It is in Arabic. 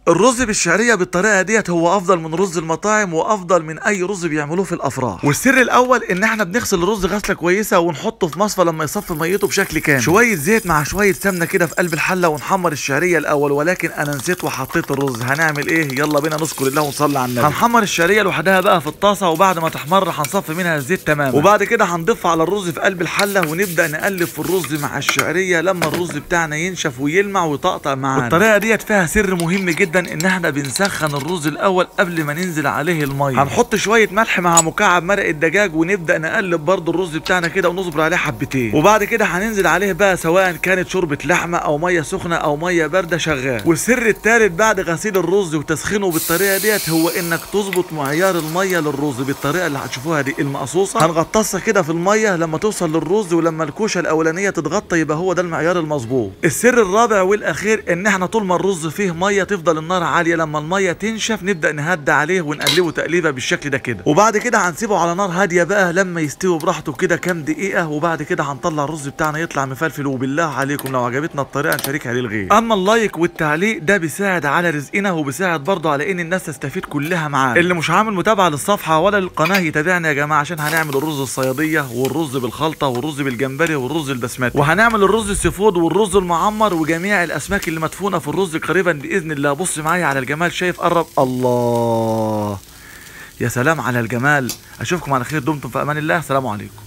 الرز بالشعريه بالطريقه ديت هو افضل من رز المطاعم وافضل من اي رز بيعملوه في الافراح. والسر الاول ان احنا بنغسل الرز غسله كويسه ونحطه في مصفى لما يصفي ميته بشكل كامل، شويه زيت مع شويه سمنه كده في قلب الحله، ونحمر الشعريه الاول. ولكن انا نسيت وحطيت الرز، هنعمل ايه؟ يلا بينا نذكر الله ونصلي على النبي. هنحمر الشعريه لوحدها بقى في الطاسه، وبعد ما تحمر هنصفي منها الزيت تماما، وبعد كده هنضيفها على الرز في قلب الحله، ونبدا نقلب في الرز مع الشعريه لما الرز بتاعنا ينشف ويلمع ويطقطق معانا. والطريقه ديت فيها سر مهم جدا، ان احنا بنسخن الرز الاول قبل ما ننزل عليه الميه. هنحط شويه ملح مع مكعب مرق الدجاج، ونبدا نقلب برضو الرز بتاعنا كده ونصبر عليه حبتين، وبعد كده هننزل عليه بقى سواء كانت شوربه لحمه او ميه سخنه او ميه بارده شغال. والسر الثالث بعد غسيل الرز وتسخينه بالطريقه ديت هو انك تظبط معيار الميه للرز بالطريقه اللي هتشوفوها دي المقصوصه. هنغطسها كده في الميه لما توصل للرز، ولما الكوشه الاولانيه تتغطى يبقى هو ده المعيار المظبوط. السر الرابع والاخير ان احنا طول ما الرز فيه ميه تفضل النار عاليه، لما الميه تنشف نبدا نهدى عليه ونقلبه تقليبه بالشكل ده كده، وبعد كده هنسيبه على نار هاديه بقى لما يستوي براحته كده كام دقيقه، وبعد كده هنطلع الرز بتاعنا يطلع مفلفل. وبالله عليكم لو عجبتنا الطريقه نشاركها للغير. اما اللايك والتعليق ده بيساعد على رزقنا، وبيساعد برضه على ان الناس تستفيد كلها معانا. اللي مش عامل متابعه للصفحه ولا للقناه يتابعنا يا جماعه، عشان هنعمل الرز الصياديه والرز بالخلطه والرز بالجمبري والرز البسمتي، وهنعمل الرز السيفود والرز المعمر وجميع الاسماك اللي مدفونه في الرز قريبا باذن الله. بص معايا على الجمال، شايف؟ قرب. الله، يا سلام على الجمال. اشوفكم على خير، دمتم في امان الله، سلام عليكم.